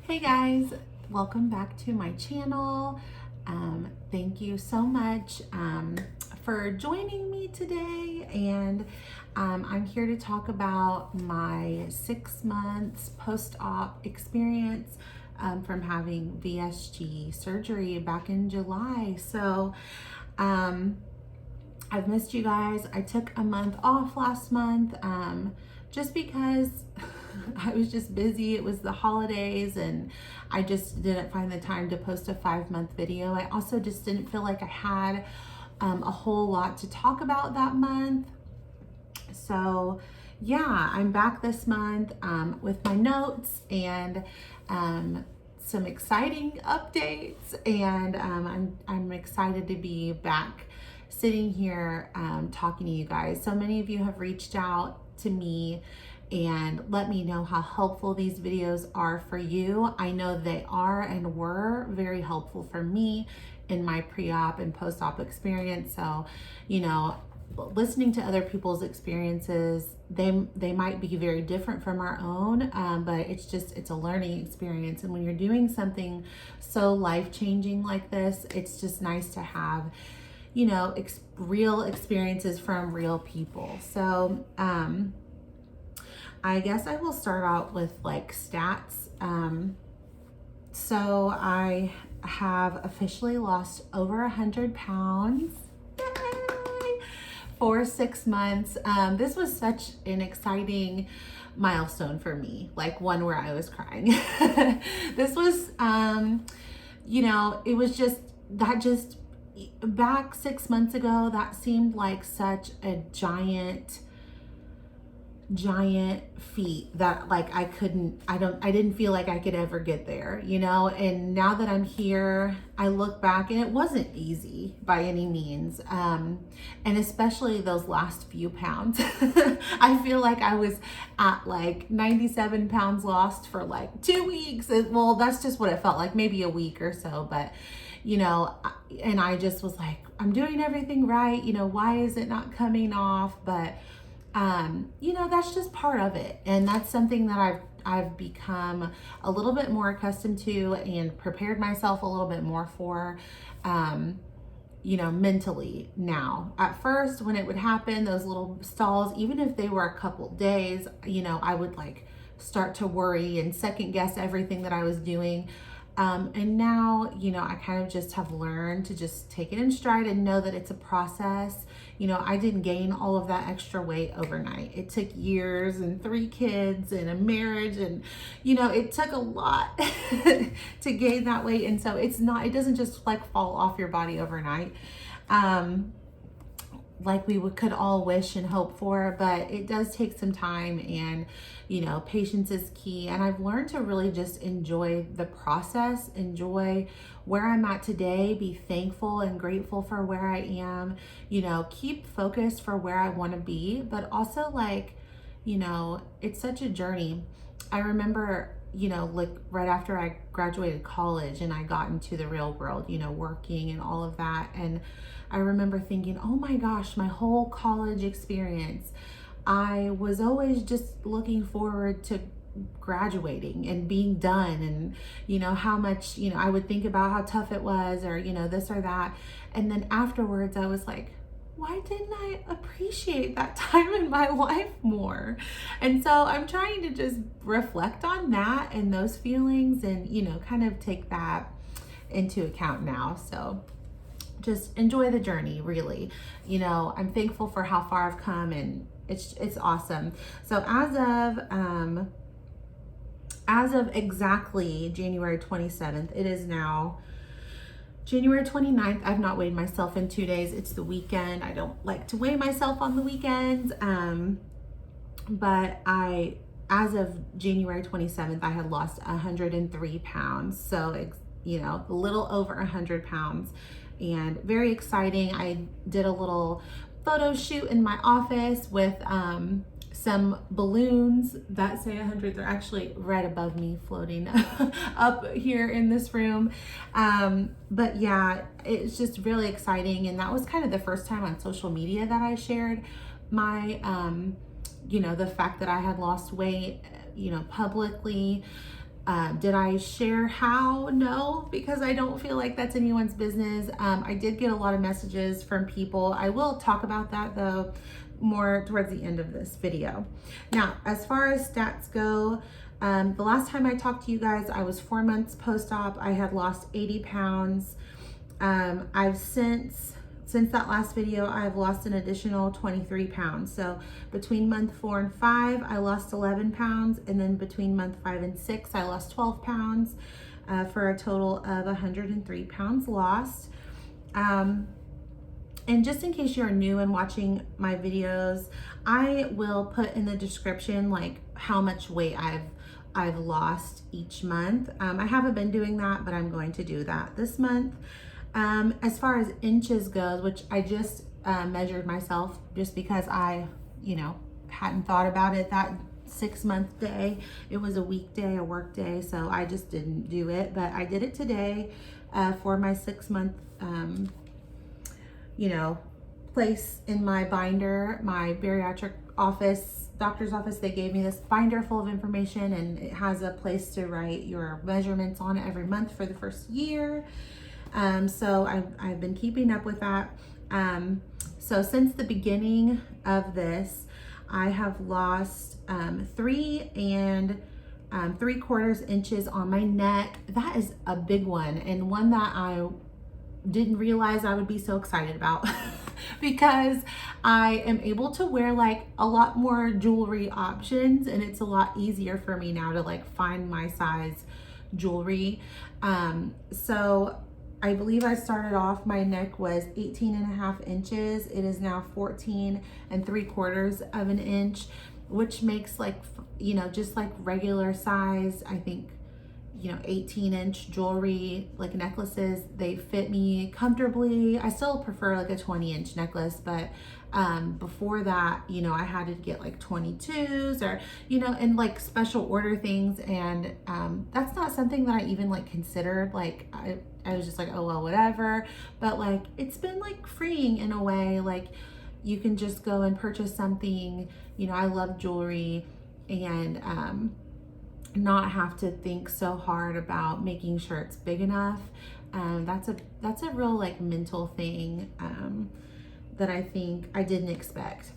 Hey guys, welcome back to my channel. Thank you so much for joining me today, and I'm here to talk about my 6 months post-op experience from having VSG surgery back in July. So I've missed you guys. I took a month off last month just because I was just busy. It was the holidays and I just didn't find the time to post a 5-month video. I also just didn't feel like I had a whole lot to talk about that month. So yeah, I'm back this month with my notes and some exciting updates, and I'm excited to be back sitting here talking to you guys. So many of you have reached out to me and let me know how helpful these videos are for you. I know they are and were very helpful for me in my pre-op and post-op experience. So, you know, listening to other people's experiences, they might be very different from our own, but it's a learning experience. And when you're doing something so life-changing like this, it's just nice to have, you know, real experiences from real people. So I guess I will start out with like stats. So I have officially lost over 100 pounds. Yay! For 6 months. This was such an exciting milestone for me, like one where I was crying. This was, you know, it was just back 6 months ago, that seemed like such a giant feat that like I didn't feel like I could ever get there, you know. And now that I'm here, I look back and it wasn't easy by any means, and especially those last few pounds. I feel like I was at like 97 pounds lost for like 2 weeks. Well, that's just what it felt like, maybe a week or so, but you know, and I just was like, I'm doing everything right, you know, why is it not coming off? But you know, that's just part of it. And that's something that I've become a little bit more accustomed to and prepared myself a little bit more for, you know, mentally now. At first, when it would happen, those little stalls, even if they were a couple days, you know, I would like start to worry and second guess everything that I was doing. And now, you know, I kind of just have learned to just take it in stride and know that it's a process. You know, I didn't gain all of that extra weight overnight. It took years and 3 kids and a marriage, and, you know, it took a lot to gain that weight. And so it doesn't just like fall off your body overnight. Like we could all wish and hope for, but it does take some time, and you know, patience is key. And I've learned to really just enjoy the process, enjoy where I'm at today, be thankful and grateful for where I am, you know, keep focused for where I want to be, but also like, you know, it's such a journey. I remember, you know, like right after I graduated college and I got into the real world, you know, working and all of that. And I remember thinking, oh my gosh, my whole college experience, I was always just looking forward to graduating and being done, and you know how much, you know, I would think about how tough it was, or you know, this or that. And then afterwards I was like, why didn't I appreciate that time in my life more? And so I'm trying to just reflect on that and those feelings, and you know, kind of take that into account now. So just enjoy the journey, really. You know, I'm thankful for how far I've come, and it's awesome. So as of exactly January 27th, it is now January 29th. I've not weighed myself in 2 days. It's the weekend. I don't like to weigh myself on the weekends. But as of January 27th, I had lost 103 pounds. So, you know, a little over 100 pounds, and very exciting. I did a little photo shoot in my office with some balloons that say 100. They're actually right above me floating up here in this room. But yeah, it's just really exciting. And that was kind of the first time on social media that I shared my, you know, the fact that I had lost weight, you know, publicly. Did I share how? No, because I don't feel like that's anyone's business. I did get a lot of messages from people. I will talk about that though more towards the end of this video. Now, as far as stats go, the last time I talked to you guys, I was 4 months post-op. I had lost 80 pounds. I've since that last video, I've lost an additional 23 pounds. So between month 4 and 5, I lost 11 pounds. And then between month 5 and 6, I lost 12 pounds for a total of 103 pounds lost. And just in case you're new and watching my videos, I will put in the description like how much weight I've lost each month. I haven't been doing that, but I'm going to do that this month. As far as inches goes, which I just measured myself just because I, hadn't thought about it that 6-month day. It was a weekday, a work day, so I just didn't do it. But I did it today for my 6-month, place in my binder, my bariatric office, doctor's office. They gave me this binder full of information, and it has a place to write your measurements on it every month for the first year. So I've been keeping up with that. So since the beginning of this, I have lost 3 3/4 inches on my neck. That is a big one, and one that I didn't realize I would be so excited about because I am able to wear like a lot more jewelry options, and it's a lot easier for me now to like find my size jewelry. So I believe I started off, my neck was 18.5 inches. It is now 14 3/4 of an inch, which makes like, just like regular size, I think, 18-inch jewelry, like necklaces, they fit me comfortably. I still prefer like a 20-inch necklace, but before that, I had to get like 22s or, and like special order things. And that's not something that I even like considered. Like I was just like, oh, well, whatever. But like, it's been like freeing in a way. Like you can just go and purchase something, I love jewelry, and not have to think so hard about making sure it's big enough. That's a real like mental thing that I think I didn't expect.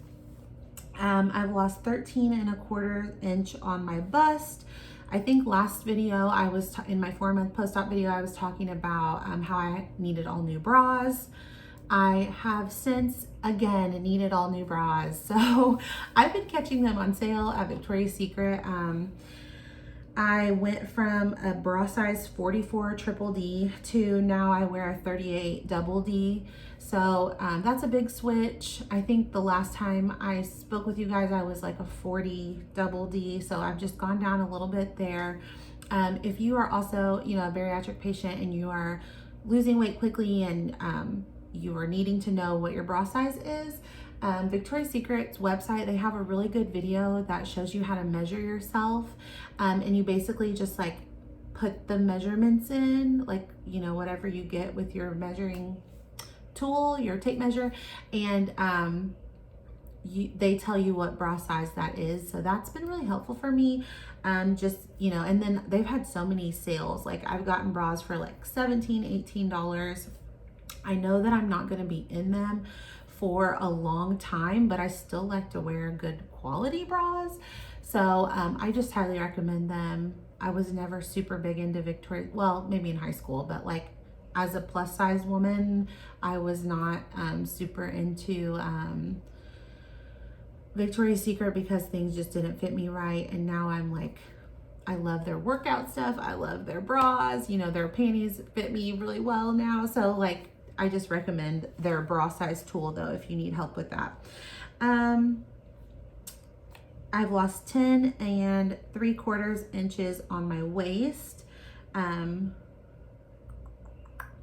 I've lost 13.25 inch on my bust. I think last video I was in my 4-month post-op video, I was talking about how I needed all new bras. I have since again needed all new bras. So I've been catching them on sale at Victoria's Secret. I went from a bra size 44 triple D to now I wear a 38 double D. So that's a big switch. I think the last time I spoke with you guys, I was like a 40 double D. So I've just gone down a little bit there. If you are also, a bariatric patient and you are losing weight quickly and you are needing to know what your bra size is, Victoria's Secret's website, they have a really good video that shows you how to measure yourself, and you basically just like put the measurements in, like whatever you get with your measuring tool, your tape measure, and they tell you what bra size that is. So that's been really helpful for me. And then they've had so many sales. Like I've gotten bras for like $17-18. I know that I'm not going to be in them for a long time, but I still like to wear good quality bras. So I just highly recommend them. I was never super big into Victoria, well, maybe in high school, but like as a plus size woman, I was not super into Victoria's Secret because things just didn't fit me right. And now I'm like, I love their workout stuff. I love their bras, their panties fit me really well now. So like, I just recommend their bra size tool though, if you need help with that. I've lost 10 3/4 inches on my waist,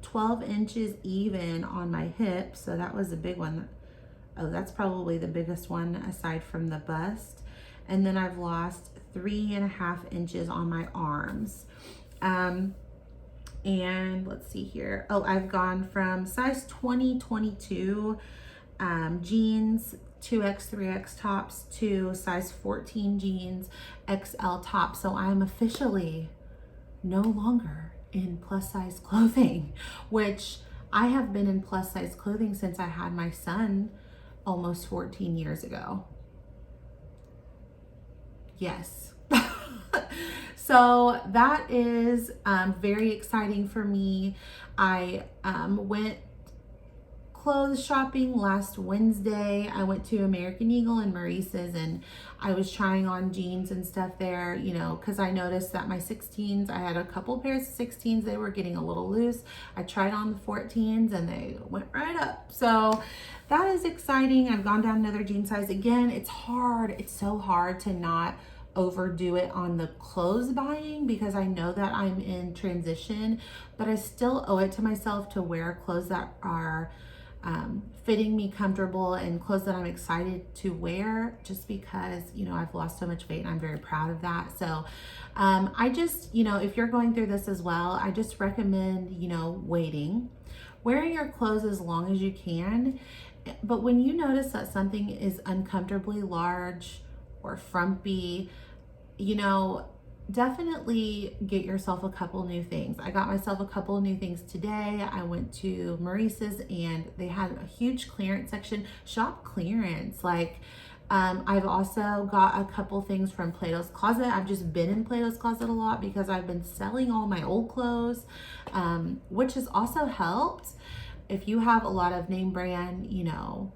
12 inches even on my hips. So that was a big one. Oh, that's probably the biggest one aside from the bust. And then I've lost 3.5 inches on my arms. And let's see here. Oh, I've gone from size 20, 22 jeans, 2X, 3X tops to size 14 jeans, XL tops. So I'm officially no longer in plus size clothing, which I have been in plus size clothing since I had my son almost 14 years ago. Yes. So that is very exciting for me. I went clothes shopping last Wednesday. I went to American Eagle and Maurice's, and I was trying on jeans and stuff there, you know, because I noticed that my 16s, I had a couple pairs of 16s, they were getting a little loose. I tried on the 14s and they went right up. So that is exciting. I've gone down another jean size. Again, it's hard. It's so hard to not overdo it on the clothes buying because I know that I'm in transition, but I still owe it to myself to wear clothes that are fitting me comfortable and clothes that I'm excited to wear, just because, you know, I've lost so much weight and I'm very proud of that. So I just, you know, if you're going through this as well, I just recommend, you know, waiting, wearing your clothes as long as you can. But when you notice that something is uncomfortably large or frumpy, you know, definitely get yourself a couple new things. I got myself a couple new things today. I went to Maurice's and they had a huge clearance section. Shop clearance. Like, I've also got a couple things from Plato's Closet. I've just been in Plato's Closet a lot because I've been selling all my old clothes, which has also helped. If you have a lot of name brand, you know,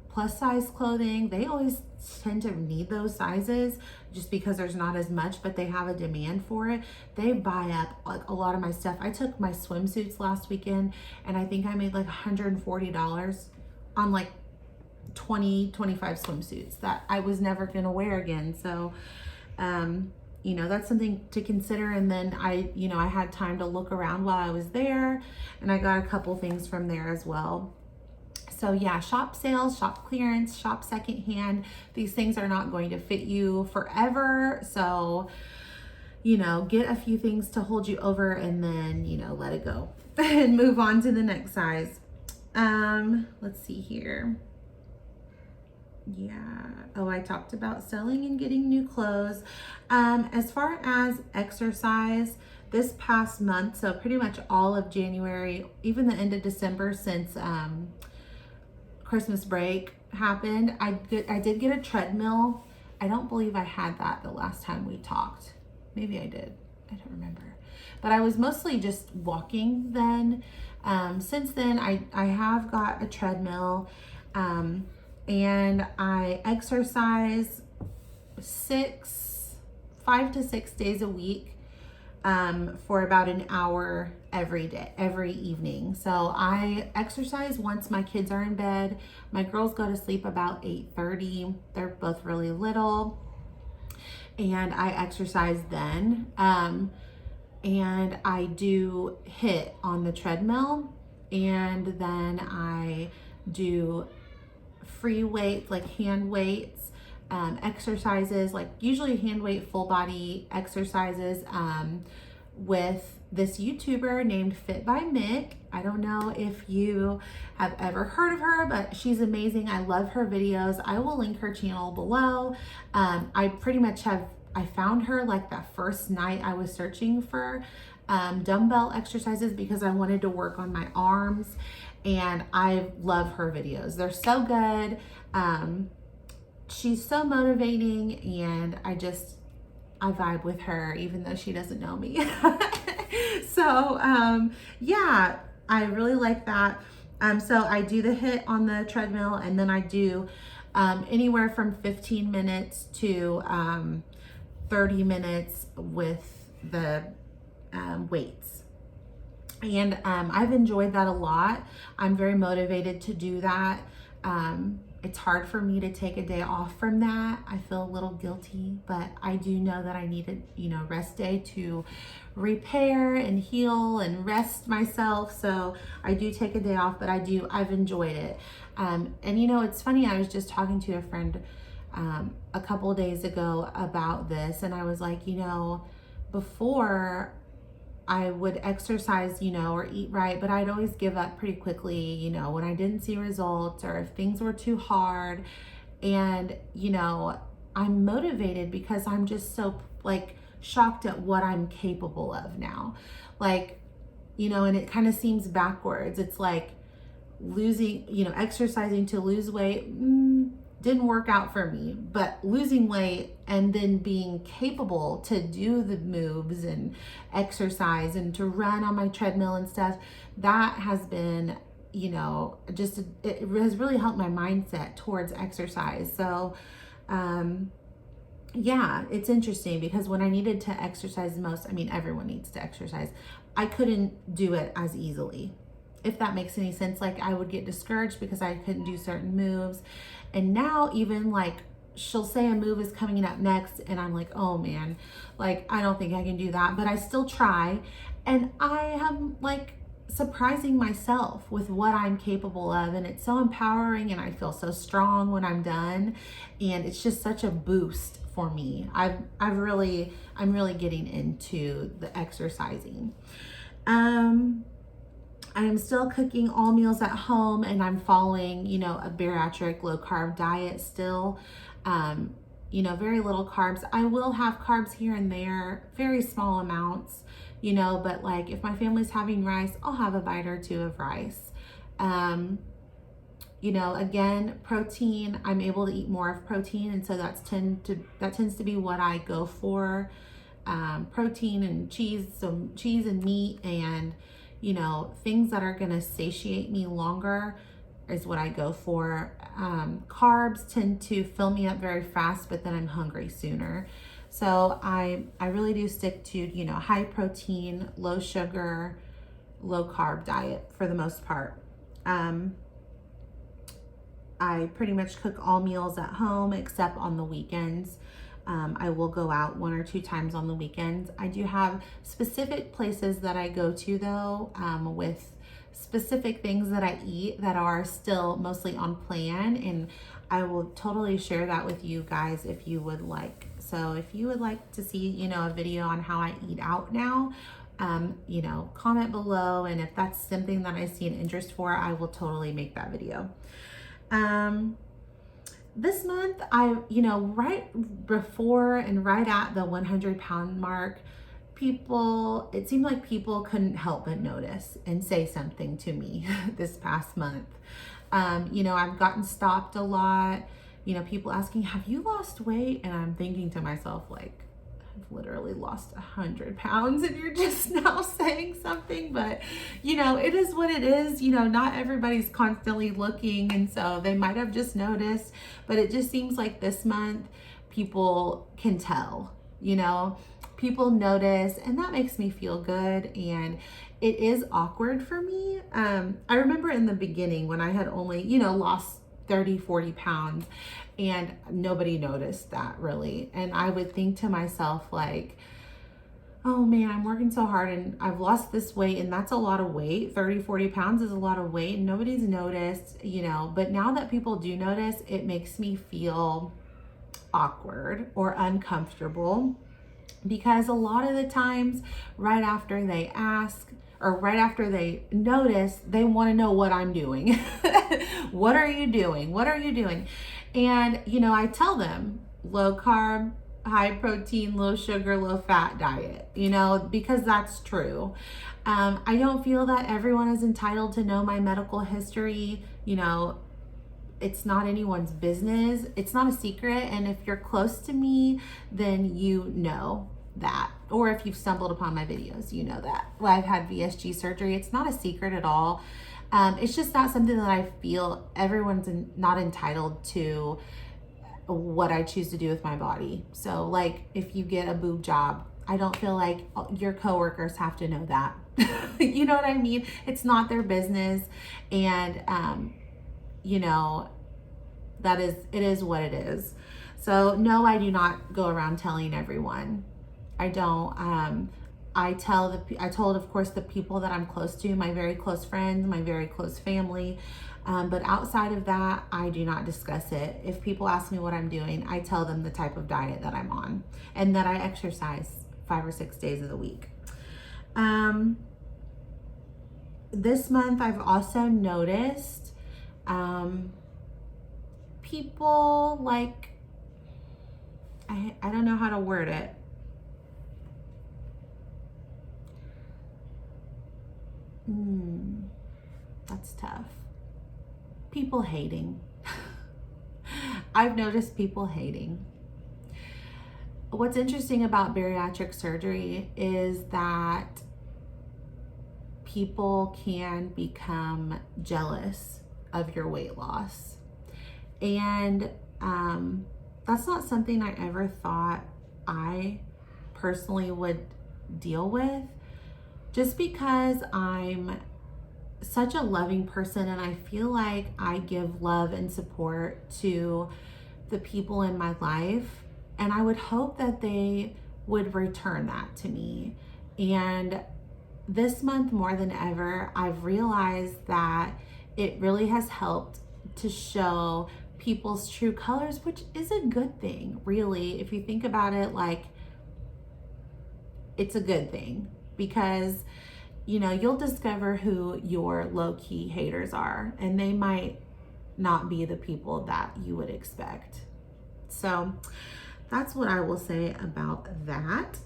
plus size clothing, they always tend to need those sizes just because there's not as much, but they have a demand for it. They buy up like a lot of my stuff. I took my swimsuits last weekend and I think I made like $140 on like 25 swimsuits that I was never gonna wear again. So you know, that's something to consider. And then I had time to look around while I was there, and I got a couple things from there as well. So yeah, shop sales, shop clearance, shop secondhand. These things are not going to fit you forever. So, you know, get a few things to hold you over and then, you know, let it go and move on to the next size. Let's see here. Yeah. Oh, I talked about selling and getting new clothes. As far as exercise, this past month, so pretty much all of January, even the end of December, since Christmas break happened, I did get a treadmill. I don't believe I had that the last time we talked. Maybe I did. I don't remember. But I was mostly just walking then. Since then, I have got a treadmill, and I exercise 5 to 6 days a week. For about an hour every day, every evening. So I exercise once my kids are in bed. My girls go to sleep about 8:30. They're both really little. And I exercise then. And I do HIIT on the treadmill. And then I do free weights, like hand weights, exercises, like usually hand weight full body exercises, with this YouTuber named Fit by Mick. I don't know if you have ever heard of her, but she's amazing. I love her videos. I will link her channel below. I pretty much I found her like that first night I was searching for dumbbell exercises because I wanted to work on my arms, and I love her videos. They're so good. She's so motivating, and I vibe with her even though she doesn't know me. So yeah, I really like that. So I do the HIIT on the treadmill, and then I do anywhere from 15 minutes to 30 minutes with the weights. And I've enjoyed that a lot. I'm very motivated to do that. It's hard for me to take a day off from that. I feel a little guilty, but I do know that I need a rest day to repair and heal and rest myself. So I do take a day off, but I've enjoyed it. And it's funny, I was just talking to a friend a couple of days ago about this, and I was like, before I would exercise, or eat right, but I'd always give up pretty quickly, when I didn't see results or if things were too hard. And, I'm motivated because I'm just so shocked at what I'm capable of now. Like, you know, and it kind of seems backwards. It's like losing, you know, exercising to lose weight didn't work out for me, but losing weight and then being capable to do the moves and exercise and to run on my treadmill and stuff, that has been, you know, just, it has really helped my mindset towards exercise. So, yeah, it's interesting because when I needed to exercise the most, I mean, everyone needs to exercise, I couldn't do it as easily. If that makes any sense, like I would get discouraged because I couldn't do certain moves. And now even like she'll say a move is coming up next and I'm like, oh man, like I don't think I can do that, but I still try. And I am like surprising myself with what I'm capable of, and it's so empowering and I feel so strong when I'm done, and it's just such a boost for me. I'm really getting into the exercising. I am still cooking all meals at home, and I'm following, you know, a bariatric low carb diet still. You know, very little carbs. I will have carbs here and there, very small amounts, you know, but like if my family's having rice, I'll have a bite or two of rice. You know, again, protein, I'm able to eat more of protein, and so that tends to be what I go for. Protein and cheese, so cheese and meat and, you know, things that are going to satiate me longer is what I go for. Carbs tend to fill me up very fast, but then I'm hungry sooner. So I really do stick to, you know, high protein, low sugar, low carb diet for the most part. I pretty much cook all meals at home except on the weekends. I will go out 1 or 2 times on the weekends. I do have specific places that I go to though, with specific things that I eat that are still mostly on plan, and I will totally share that with you guys if you would like. So if you would like to see, you know, a video on how I eat out now, you know, comment below, and if that's something that I see an interest for, I will totally make that video. This month, you know, right before and right at the 100-pound mark, it seemed like people couldn't help but notice and say something to me this past month. You know, I've gotten stopped a lot, you know, people asking, have you lost weight? And I'm thinking to myself, like, I've literally lost 100 pounds and you're just now saying something. But, you know, it is what it is. You know, not everybody's constantly looking, and so they might have just noticed, but it just seems like this month people can tell, you know, people notice, and that makes me feel good. And it is awkward for me. I remember in the beginning when I had only, you know, lost 30-40 pounds and nobody noticed that really, and I would think to myself like, oh man, I'm working so hard and I've lost this weight, and that's a lot of weight. 30-40 pounds is a lot of weight and nobody's noticed, you know. But now that people do notice, it makes me feel awkward or uncomfortable, because a lot of the times right after they ask or right after they notice, they want to know what I'm doing. What are you doing? What are you doing? And, you know, I tell them low carb, high protein, low sugar, low fat diet, you know, because that's true. I don't feel that everyone is entitled to know my medical history. You know, it's not anyone's business. It's not a secret. And if you're close to me, then you know that. Or if you've stumbled upon my videos, you know that. Well, I've had VSG surgery. It's not a secret at all. It's just not something that I feel everyone's not entitled to what I choose to do with my body. So like if you get a boob job, I don't feel like your coworkers have to know that. You know what I mean? It's not their business. And, you know, it is what it is. So no, I do not go around telling everyone. I don't. I told, of course, the people that I'm close to, my very close friends, my very close family. But outside of that, I do not discuss it. If people ask me what I'm doing, I tell them the type of diet that I'm on and that I exercise 5 or 6 days of the week. This month, I've also noticed people like, I don't know how to word it. That's tough. People hating. I've noticed people hating. What's interesting about bariatric surgery is that people can become jealous of your weight loss. And that's not something I ever thought I personally would deal with, just because I'm such a loving person and I feel like I give love and support to the people in my life, and I would hope that they would return that to me. And this month more than ever, I've realized that it really has helped to show people's true colors, which is a good thing, really. If you think about it, like, it's a good thing, because you'll discover who your low-key haters are, and they might not be the people that you would expect. So that's what I will say about that.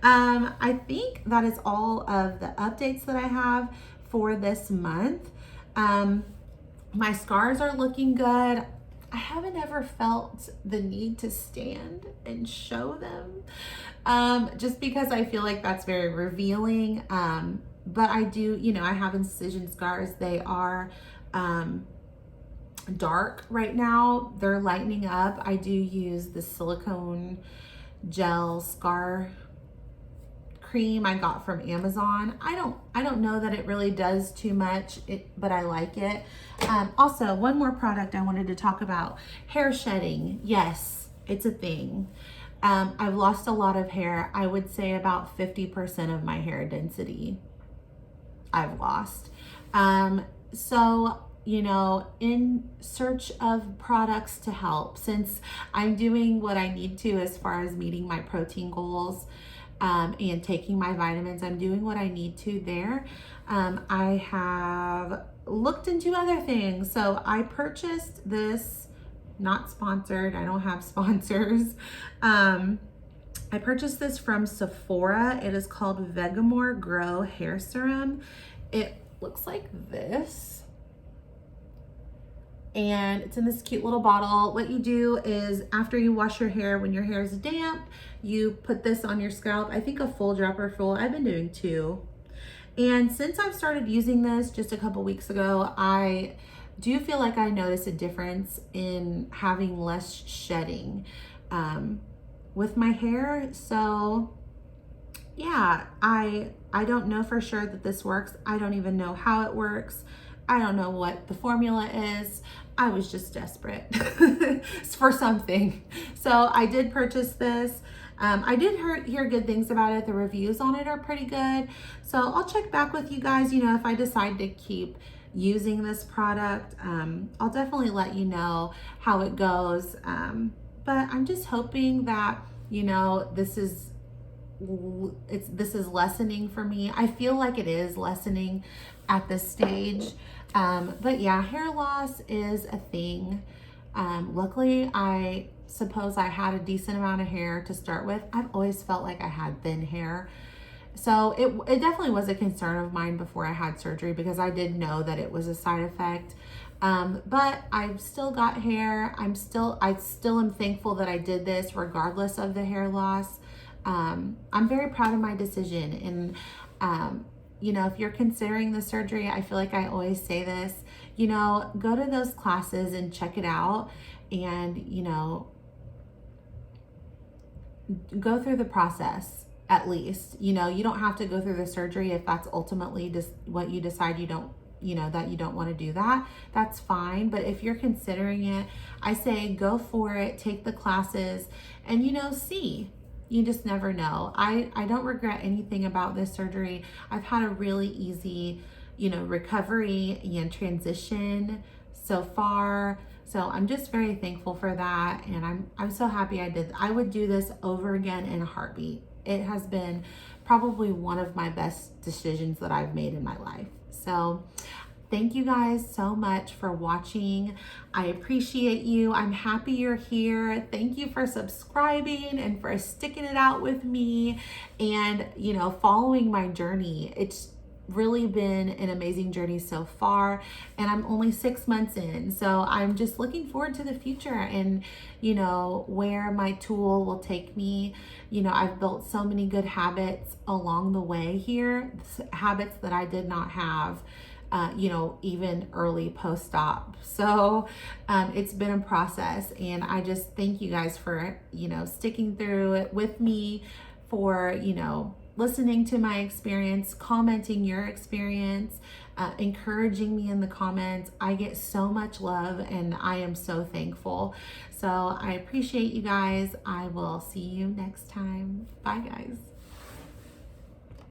I think that is all of the updates that I have for this month. My scars are looking good. I haven't ever felt the need to stand and show them, just because I feel like that's very revealing. But I do, I have incision scars. They are dark right now. They're lightening up. I do use the silicone gel scar cream I got from Amazon. I don't know that it really does too much, but I like it. Also, one more product I wanted to talk about: hair shedding. Yes, it's a thing. I've lost a lot of hair. I would say about 50% of my hair density I've lost. So, in search of products to help, since I'm doing what I need to as far as meeting my protein goals, and taking my vitamins, I'm doing what I need to there. I have looked into other things. So I purchased this, not sponsored, I don't have sponsors. I purchased this from Sephora. It is called Vegamour Grow Hair Serum. It looks like this, and it's in this cute little bottle. What you do is, after you wash your hair, when your hair is damp, you put this on your scalp. I think a full dropper full. I've been doing 2. And since I've started using this just a couple weeks ago, I do feel like I notice a difference in having less shedding with my hair. So yeah, I don't know for sure that this works. I don't even know how it works. I don't know what the formula is. I was just desperate for something. So I did purchase this. I did hear good things about it. The reviews on it are pretty good. So I'll check back with you guys, if I decide to keep using this product. I'll definitely let you know how it goes. But I'm just hoping that, this is lessening for me. I feel like it is lessening at this stage. But yeah, hair loss is a thing. Luckily, I suppose I had a decent amount of hair to start with. I've always felt like I had thin hair. So it definitely was a concern of mine before I had surgery, because I did know that it was a side effect. But I've still got hair. I still am thankful that I did this regardless of the hair loss. I'm very proud of my decision. And, if you're considering the surgery, I feel like I always say this, go to those classes and check it out, and, go through the process at least. You don't have to go through the surgery if that's ultimately just what you decide you don't want to do that. That's fine. But if you're considering it, I say go for it, take the classes, and, see. You just never know. I don't regret anything about this surgery. I've had a really easy, recovery and transition so far. So I'm just very thankful for that. And I'm so happy I did. I would do this over again in a heartbeat. It has been probably one of my best decisions that I've made in my life. So thank you guys so much for watching. I appreciate you. I'm happy you're here. Thank you for subscribing and for sticking it out with me and, following my journey. really been an amazing journey so far, and I'm only 6 months in, so I'm just looking forward to the future and, you know, where my tool will take me. You know, I've built so many good habits along the way here, habits that I did not have, you know, even early post-op. So it's been a process, and I just thank you guys for, you know, sticking through it with me, for, you know, listening to my experience, commenting your experience, encouraging me in the comments. I get so much love and I am so thankful. So I appreciate you guys. I will see you next time. Bye, guys.